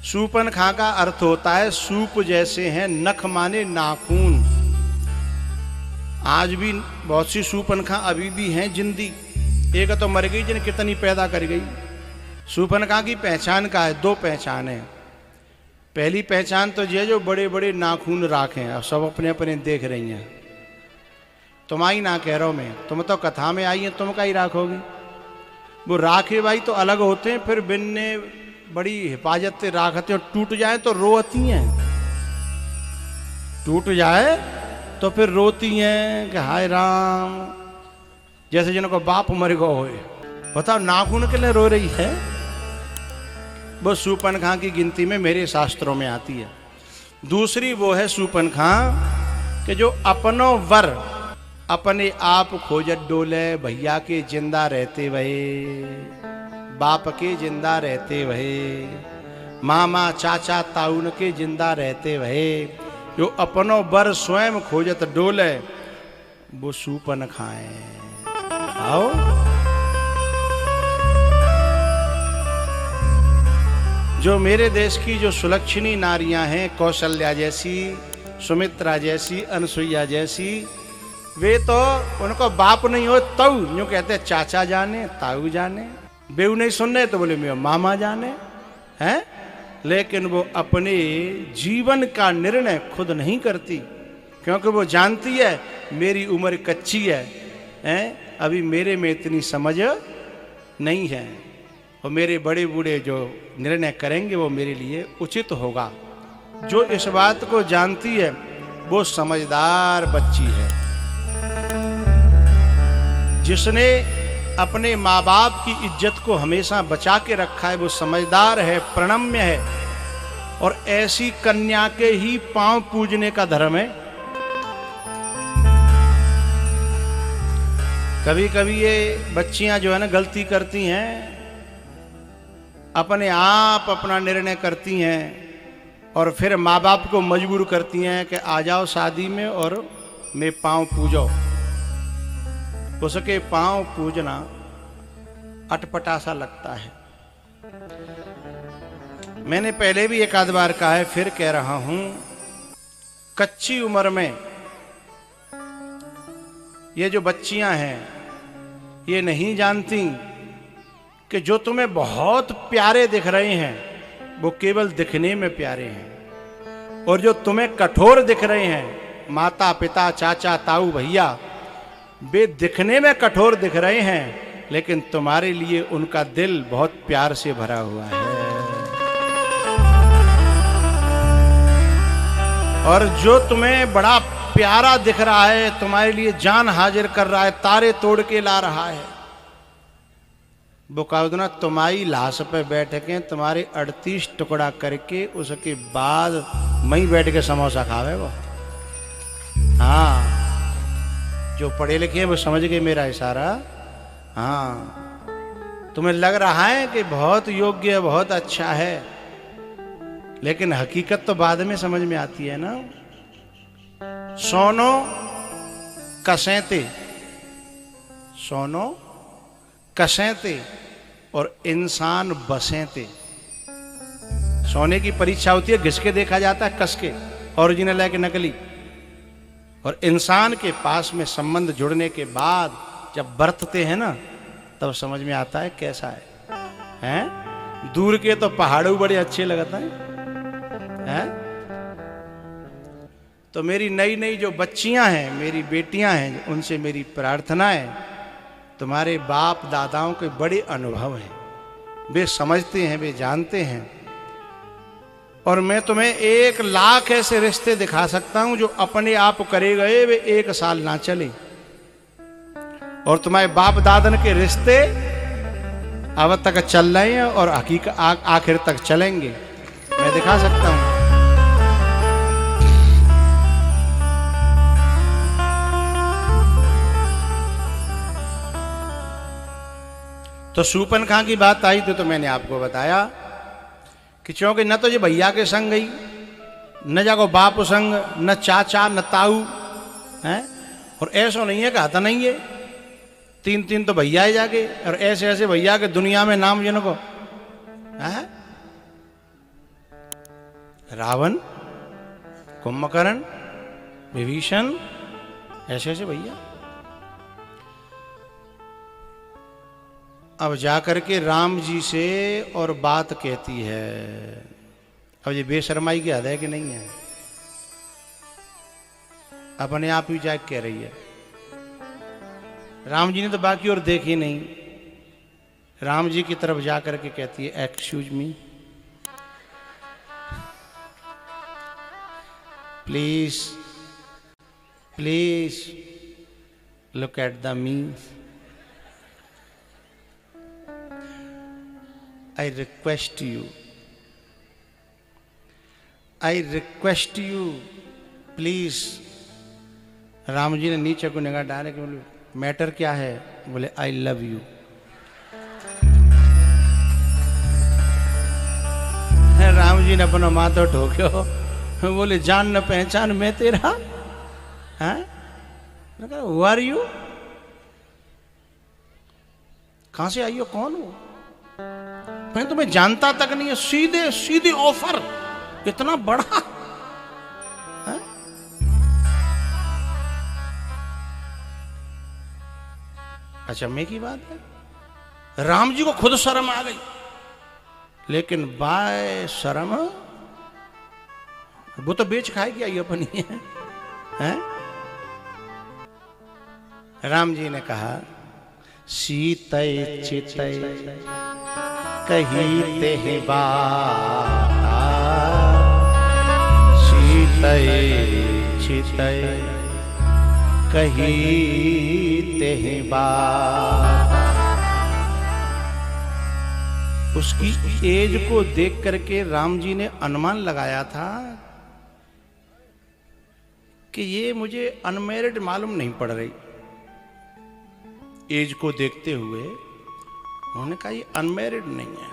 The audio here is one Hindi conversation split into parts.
सूपनखा का अर्थ होता है सूप जैसे हैं, नख माने नाखून। आज भी बहुत सी सूपनखा अभी भी हैं जिंदी। एक तो मर गई, जिन कितनी पैदा कर गई। सूपनखा की पहचान का है, दो पहचान है। पहली पहचान तो ये जो बड़े बड़े नाखून राखे हैं, सब अपने अपने देख रही हैं। तुम्हारी ना कह रहा हूं मैं, तुम तो कथा में आई है, तुम का ही राखोगी। वो राखे भाई तो अलग होते हैं, फिर बिन्ने बड़ी हिफाजत से राखते, और टूट जाए तो रोती हैं। टूट जाए तो फिर रोती हैं कि हाय राम, जैसे जिनको बाप मर गो हो। बताओ नाखून के लिए रो रही है। वो सूपनखा की गिनती में मेरे शास्त्रों में आती है। दूसरी वो है सूपनखा कि जो अपनो वर अपने आप खोजत डोले, भैया के जिंदा रहते वहे, बाप के जिंदा रहते वहे, मामा चाचा ताउन के जिंदा रहते वहे, जो अपनो बर स्वयं खोजत डोले, वो सूपनखा है। आओ जो मेरे देश की जो सुलक्षणी नारियां हैं, कौशल्या जैसी, सुमित्रा जैसी, अनसुईया जैसी, वे तो उनको बाप नहीं हो ताऊ यूं कहते, चाचा जाने ताऊ जाने। बेऊ नहीं सुनने तो बोले मेरे मामा जाने हैं। लेकिन वो अपने जीवन का निर्णय खुद नहीं करती, क्योंकि वो जानती है मेरी उम्र कच्ची है, हैं? अभी मेरे में इतनी समझ नहीं है, और मेरे बड़े बूढ़े जो निर्णय करेंगे वो मेरे लिए उचित होगा। जो इस बात को जानती है वो समझदार बच्ची है। जिसने अपने माँ बाप की इज्जत को हमेशा बचा के रखा है वो समझदार है, प्रणम्य है, और ऐसी कन्या के ही पांव पूजने का धर्म है। कभी कभी ये बच्चियां जो है ना गलती करती हैं, अपने आप अपना निर्णय करती हैं और फिर माँ बाप को मजबूर करती हैं कि आ जाओ शादी में और मैं पांव पूजो। उसके पांव पूजना अटपटा सा लगता है। मैंने पहले भी एक आध बार कहा है, फिर कह रहा हूं, कच्ची उम्र में ये जो बच्चियां हैं ये नहीं जानती कि जो तुम्हें बहुत प्यारे दिख रहे हैं वो केवल दिखने में प्यारे हैं, और जो तुम्हें कठोर दिख रहे हैं, माता पिता चाचा ताऊ भैया, वे दिखने में कठोर दिख रहे हैं, लेकिन तुम्हारे लिए उनका दिल बहुत प्यार से भरा हुआ है। और जो तुम्हें बड़ा प्यारा दिख रहा है, तुम्हारे लिए जान हाजिर कर रहा है, तारे तोड़ के ला रहा है, वो काउदना तुम्हारी लाश पे बैठ के तुम्हारे 38 टुकड़ा करके उसके बाद वहीं बैठ के समोसा खावे वो। हाँ, जो पढ़े लिखे हैं वो समझ गए मेरा इशारा। हाँ, तुम्हें लग रहा है कि बहुत योग्य है, बहुत अच्छा है, लेकिन हकीकत तो बाद में समझ में आती है ना। सोनो कसेंते, सोनो कसेंते और इंसान बसेंते। सोने की परीक्षा होती है, घिस के देखा जाता है, कस के, ओरिजिनल है कि नकली। और इंसान के पास में संबंध जुड़ने के बाद जब बरतते हैं ना, तब समझ में आता है कैसा है? दूर के तो पहाड़ों बड़े अच्छे लगते हैं। तो मेरी नई नई जो बच्चियां हैं, मेरी बेटियां हैं, उनसे मेरी प्रार्थना है, तुम्हारे बाप दादाओं के बड़े अनुभव हैं, वे समझते हैं, वे जानते हैं, और मैं तुम्हें 1 लाख ऐसे रिश्ते दिखा सकता हूं जो अपने आप करे गए वे 1 साल ना चले, और तुम्हारे बाप दादन के रिश्ते अब तक चल रहे हैं और हकीकत आखिर तक चलेंगे, मैं दिखा सकता हूं। तो सूपनखा की बात आई तो मैंने आपको बताया कि क्योंकि न तो ये भैया के संग गई, न जाको बाप संग, न चाचा न ताऊ हैं, और ऐसा नहीं है कि आता नहीं है, 3 तो भैया ही जाके, और ऐसे ऐसे भैया के दुनिया में नाम जिनको है। रावण, कुंभकर्ण, विभीषण, ऐसे ऐसे भैया। अब जाकर के राम जी से और बात कहती है। अब ये बेशर्माई की हद है कि नहीं है? अपने आप ही जाके कह रही है। राम जी ने तो बाकी और देखी नहीं। राम जी की तरफ जाकर के कहती है, excuse me, please please look at the me, I request you, please. Ram ji ने नीचे को निगाह डाले कि बोले मैटर क्या है? बोले I love you. Ram ji ने अपना माथा ठोक्यो, बोले जान न पहचान मैं तेरा है? Who are you? कहां से आई हो, कौन हो? मैं तुम्हें जानता तक नहीं है। सीधे सीधे ऑफर, इतना बड़ा है? अचंभे की बात है। राम जी को खुद शर्म आ गई, लेकिन बाय शर्म वो तो बेच खाएगी आई अपनी है? राम जी ने कहा, सीतय चितय कही ते बात, सीतय चितय कही ते बात। उसकी एज को देख करके राम जी ने अनुमान लगाया था कि ये मुझे अनमैरिड मालूम नहीं पड़ रही। एज को देखते हुए उन्होंने कहा ये अनमैरिड नहीं है।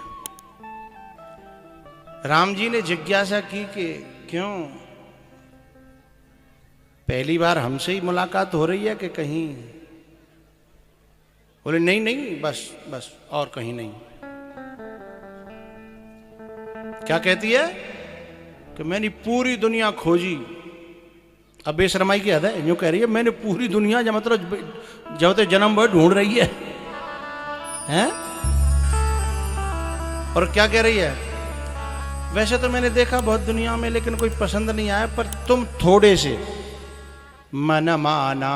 राम जी ने जिज्ञासा की कि क्यों, पहली बार हमसे ही मुलाकात हो रही है कि कहीं? बोले नहीं नहीं, बस बस और कहीं नहीं। क्या कहती है कि मैंने पूरी दुनिया खोजी। अब बेशर्माई की हद है, यूं कह रही है मैंने पूरी दुनिया, जब मतलब जब तो जन्म भर ढूंढ रही है हैं? और क्या कह रही है, वैसे तो मैंने देखा बहुत दुनिया में, लेकिन कोई पसंद नहीं आया, पर तुम थोड़े से मन माना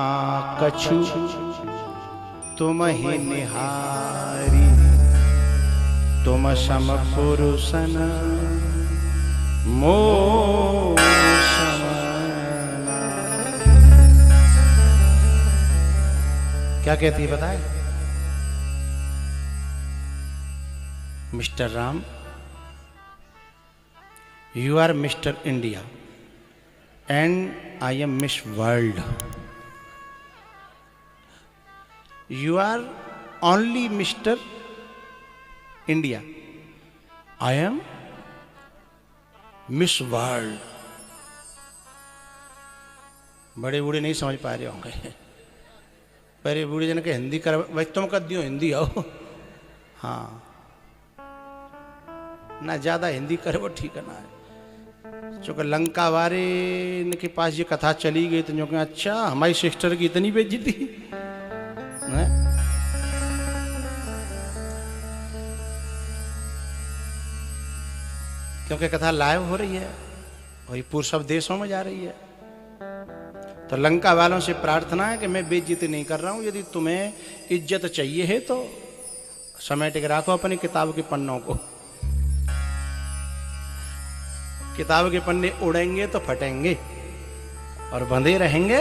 कछु तुम ही निहारी, तुम सम पुरुषन मोह समना। क्या कहती है बताए? Mister Ram, you are Mr. India and I am Miss World. You are only Mr. India. I am Miss World. बड़े बूढ़े नहीं समझ पा रहे होंगे। बड़े बूढ़े जन के हिंदी कर, भाई तुम कर दियो हिंदी आओ। हाँ, ना ज्यादा हिंदी करे वो ठीक है ना है। चूंकि लंका वारे के पास ये कथा चली गई तो जो कि अच्छा हमारी सिस्टर की इतनी बेइज्जती है। क्योंकि कथा लाइव हो रही है और ये पूर्व सब देशों में जा रही है, तो लंका वालों से प्रार्थना है कि मैं बेइज्जती नहीं कर रहा हूं। यदि तुम्हें इज्जत चाहिए है तो समेट के रखो अपनी किताब के पन्नों को। किताब के पन्ने उड़ेंगे तो फटेंगे और बंधे रहेंगे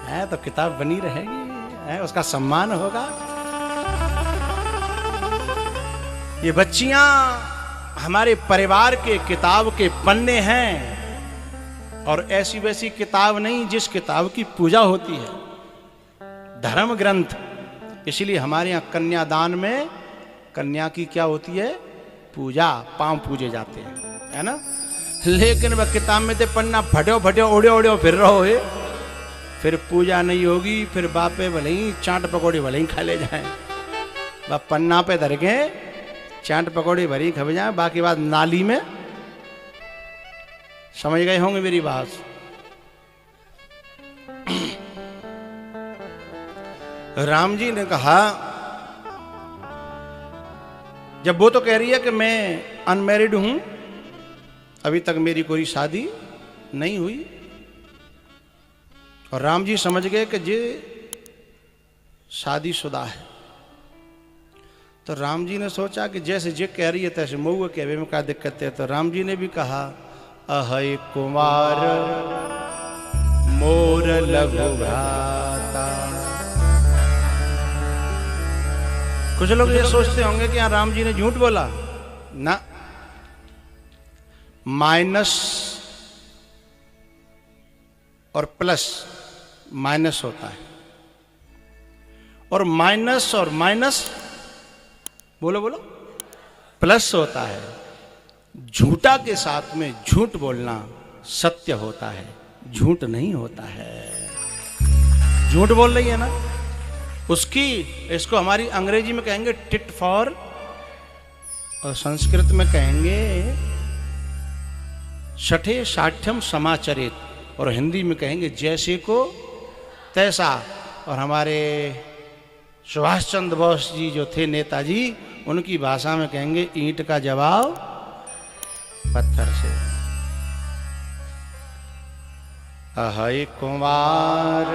है तो किताब बनी रहेगी है, उसका सम्मान होगा। ये बच्चियां हमारे परिवार के किताब के पन्ने हैं, और ऐसी वैसी किताब नहीं जिस किताब की पूजा होती है, धर्म ग्रंथ। इसीलिए हमारे यहाँ कन्यादान में कन्या की क्या होती है? पूजा, पांव पूजे जाते हैं, है ना। लेकिन वह किताब में ते पन्ना फटो फटो ओढ़े ओढ़े फिर रहो है, फिर पूजा नहीं होगी। फिर बापे भले ही चाट पकौड़ी भले ही खा ले जाए, वह पन्ना पे धर के चाट पकौड़ी भरी खा जाए, बाकी बात नाली में समझ गए होंगे मेरी बात। राम जी ने कहा, जब वो तो कह रही है कि मैं अनमैरिड हूं, अभी तक मेरी कोई शादी नहीं हुई, और राम जी समझ गए कि ये शादीशुदा है। तो राम जी ने सोचा कि जैसे जे कह रही है तैसे मऊआ कहवे में क्या दिक्कत है। तो राम जी ने भी कहा, अहै कुमार मोर लघु भ्राता। कुछ लोग ये सोचते होंगे कि यहाँ राम जी ने झूठ बोला ना। माइनस और प्लस माइनस होता है, और माइनस बोलो बोलो प्लस होता है। झूठा के साथ में झूठ बोलना सत्य होता है, झूठ नहीं होता है। झूठ बोल रही है ना उसकी, इसको हमारी अंग्रेजी में कहेंगे टिट फॉर, और संस्कृत में कहेंगे शठे साठ्यम समाचरित, और हिंदी में कहेंगे जैसे को तैसा। और हमारे सुभाष चंद्र बोस जी जो थे नेताजी, उनकी भाषा में कहेंगे ईंट का जवाब पत्थर से। अहै कुमार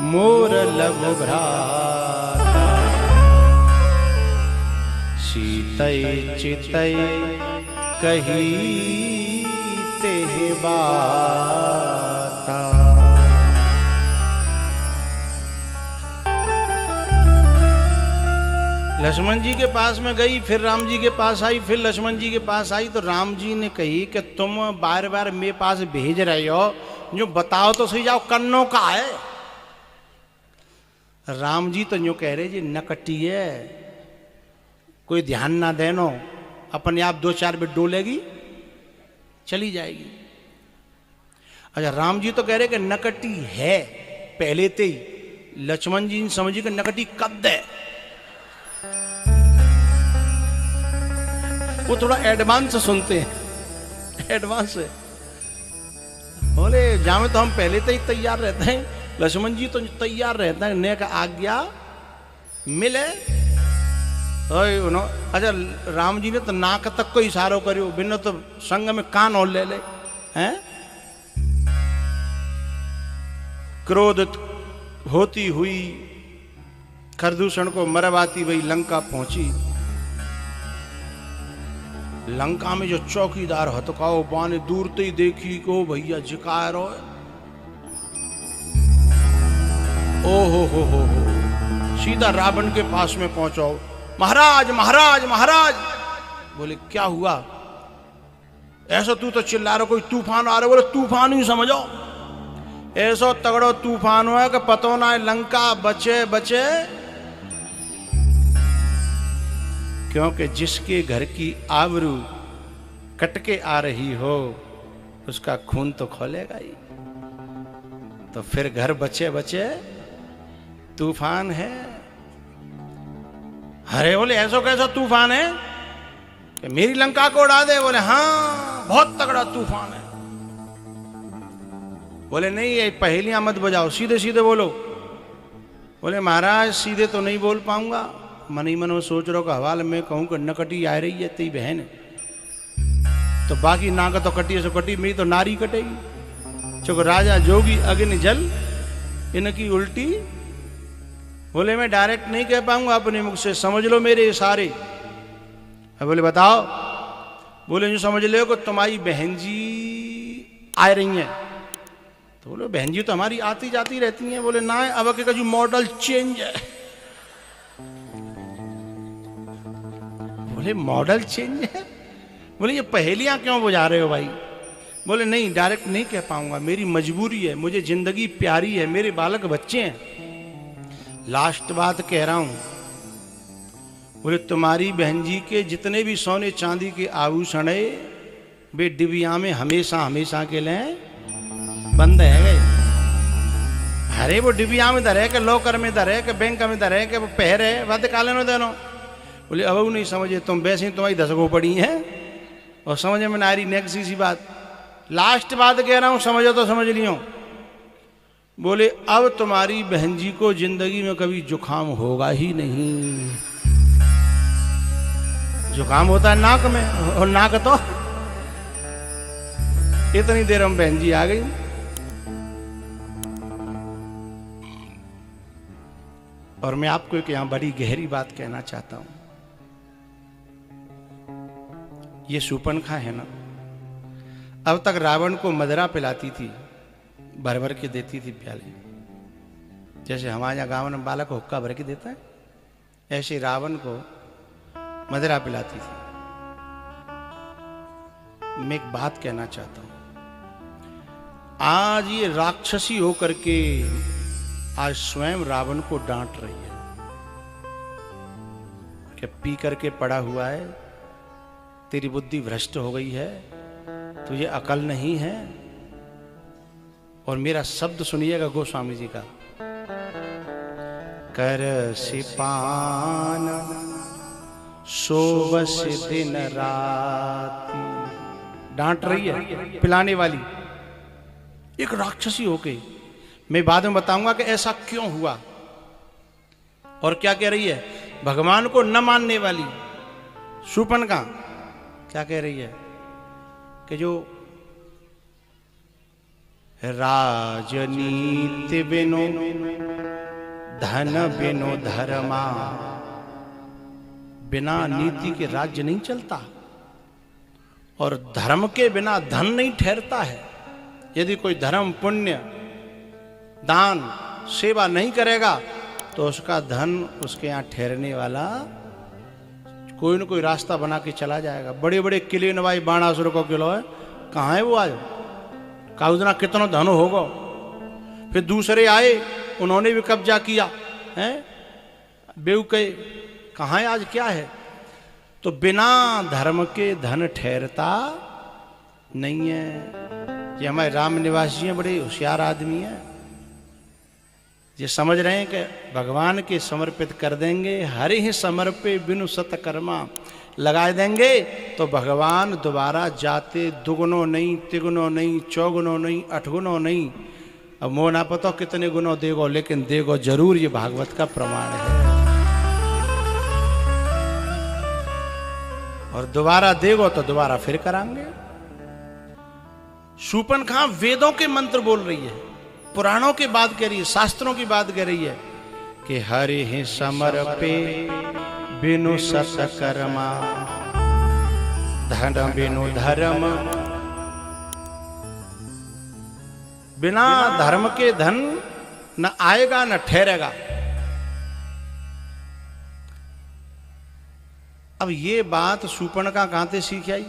मोर लघु भ्राता, सीतै चितै कही तेह बाता। लक्ष्मण जी के पास में गई, फिर राम जी के पास आई, फिर लक्ष्मण जी के पास आई। तो राम जी ने कही कि तुम बार बार मेरे पास भेज रहे हो, जो बताओ तो सही जाओ कन्नों का है। राम जी तो यूं कह रहे जी नकटी है, कोई ध्यान ना देनो, अपने आप 2-4 बिट डोलेगी चली जाएगी। अच्छा, राम जी तो कह रहे कि नकटी है पहले से ही। लक्ष्मण जी ने समझी कि नकटी कब है। वो थोड़ा एडवांस सुनते हैं, एडवांस है। बोले जामे तो हम पहले से ही तैयार रहते हैं, लक्ष्मण जी तो तैयार रहता है, ने का आज्ञा मिले। अच्छा, राम जी ने तो नाक तक को इशारो करियो, बिना तो संग में कान और ले ले हैं। क्रोधित होती हुई खरदूषण को मरवाती वही लंका पहुंची। लंका में जो चौकीदार हथकाओ बाने दूर ते ही देखी को भैया जिकायर हो। ओ हो, सीधा रावण के पास में पहुंचो। महाराज महाराज महाराज। बोले क्या हुआ? ऐसा तू तो चिल्ला रहा, कोई तूफान आ रहा। बोले तूफान ही समझो, ऐसा तगड़ो तूफान हुआ कि पतो ना है लंका बचे बचे। क्योंकि जिसके घर की आबरू कट के आ रही हो उसका खून तो खोलेगा ही। तो फिर घर बचे बचे तूफान है। अरे बोले ऐसा कैसा तूफान है कि मेरी लंका को उड़ा दे? बोले हाँ बहुत तगड़ा तूफान है। बोले नहीं ये पहेलियां मत बजाओ, सीधे सीधे बोलो। बोले महाराज सीधे तो नहीं बोल पाऊंगा, मन ही मन में सोच रहा हूँ हवाले में कहूँ कि नकटी आ रही है तेरी बहन है, तो बाकी नाक तो कटी सो कटी, मेरी तो नारी कटेगी। चूंकि राजा जोगी अग्नि जल इनकी उल्टी। बोले मैं डायरेक्ट नहीं कह पाऊंगा अपने मुख से, समझ लो मेरे इशारे। बोले बताओ। बोले जो समझ लो कि तुम्हारी बहन जी आ रही हैं। तो बोले बहन जी तो हमारी आती जाती रहती हैं। बोले ना अब के जो मॉडल चेंज है। बोले मॉडल चेंज है? बोले ये पहेलियां क्यों बुझा रहे हो भाई? बोले नहीं डायरेक्ट नहीं कह पाऊंगा, मेरी मजबूरी है, मुझे जिंदगी प्यारी है, मेरे बालक बच्चे हैं। लास्ट बात कह रहा हूं। बोले तुम्हारी बहन जी के जितने भी सोने चांदी के आभूषण है वे डिबिया में हमेशा हमेशा के लिए बंद है गए। अरे वो डिबिया में धरे के लॉकर में धरे के बैंक में धरे के वो पहरे वह काले न देनो। बोले अब नहीं समझे तुम, वैसे ही तुम्हारी 10 गो पड़ी हैं और समझ में ना आ रही नेक्स्ट सी बात। लास्ट बात कह रहा हूं, समझो तो समझ लियो। बोले अब तुम्हारी बहन जी को जिंदगी में कभी जुकाम होगा ही नहीं। जुकाम होता है नाक में, और नाक तो इतनी देर हम बहन जी आ गई। और मैं आपको एक यहां बड़ी गहरी बात कहना चाहता हूं। ये शूर्पणखा है ना, अब तक रावण को मदिरा पिलाती थी, भर भर के देती थी प्याले। जैसे हमारे यहाँ गाँव में बालक हुक्का भर के देता है, ऐसे रावण को मदिरा पिलाती थी। मैं एक बात कहना चाहता हूं, आज ये राक्षसी होकर के आज स्वयं रावण को डांट रही है कि पी करके पड़ा हुआ है, तेरी बुद्धि भ्रष्ट हो गई है, तुझे अकल नहीं है। और मेरा शब्द सुनिएगा गोस्वामी जी का, कर सिपान सोबस दिन राती। डांट रही है पिलाने वाली एक राक्षसी होके। मैं बाद में बताऊंगा कि ऐसा क्यों हुआ। और क्या कह रही है, भगवान को न मानने वाली शूर्पणखा क्या कह रही है कि जो राजनीति बिनो धन बिनो धर्मा, बिना नीति के राज्य नहीं चलता और धर्म के बिना धन नहीं ठहरता है। यदि कोई धर्म पुण्य दान सेवा नहीं करेगा तो उसका धन उसके यहाँ ठहरने वाला कोई न कोई रास्ता बना के चला जाएगा। बड़े बड़े किले नवाई बाणासुर को किलो है, कहाँ है वो आज, काउजना कितना धन होगा। फिर दूसरे आए, उन्होंने भी कब्जा किया है, बेवके कहाँ है आज, क्या है। तो बिना धर्म के धन ठहरता नहीं है। ये हमारे राम निवास जी हैं, बड़े होशियार आदमी हैं, ये समझ रहे हैं कि भगवान के समर्पित कर देंगे, हरि ही समर्पे बिनु सतकर्मा लगा देंगे तो भगवान दोबारा जाते दुगुनो नहीं, तिगुनो नहीं, चौगुनो नहीं, अठगुनो नहीं। अब मोह ना पता कितने गुनों देगो, लेकिन देगो जरूर, ये भागवत का प्रमाण है। और दोबारा देगो तो दोबारा फिर करांगे। शूर्पणखा वेदों के मंत्र बोल रही है, पुराणों की बात कह रही है, शास्त्रों की बात कह रही है कि हरि ही समर्पे बिनु सतकर्मा, धन बिनु धर्म। बिना धर्म के धन न आएगा न ठहरेगा। अब ये बात शूर्पणखा कहां से सीख आई,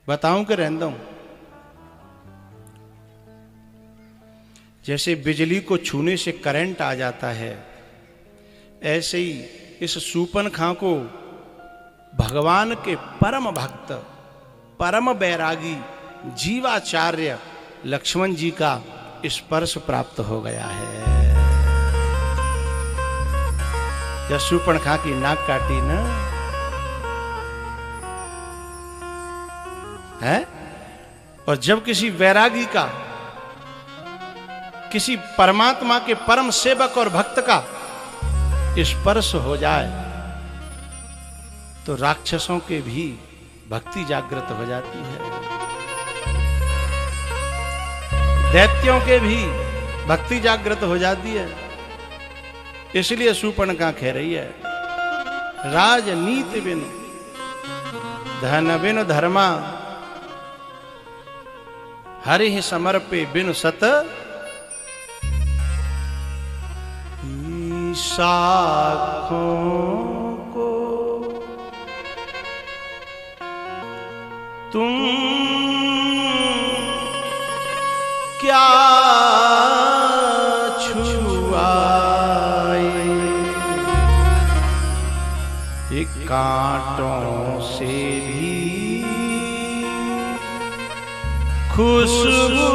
बताऊं कि रहने दूं। जैसे बिजली को छूने से करंट आ जाता है, ऐसे ही इस शूर्पणखा को भगवान के परम भक्त, परम बैरागी जीवाचार्य लक्ष्मण जी का स्पर्श प्राप्त हो गया है। जब शूर्पणखा की नाक काटी ना है, और जब किसी वैरागी का, किसी परमात्मा के परम सेवक और भक्त का स्पर्श हो जाए तो राक्षसों के भी भक्ति जागृत हो जाती है, दैत्यों के भी भक्ति जागृत हो जाती है। इसलिए शूर्पणखा कह रही है, राजनीति बिनु धन बिनु धर्मा, हरि ही समर्पे बिनु सत शाखों को तुम क्या छुआए, कांटों से भी खुशबू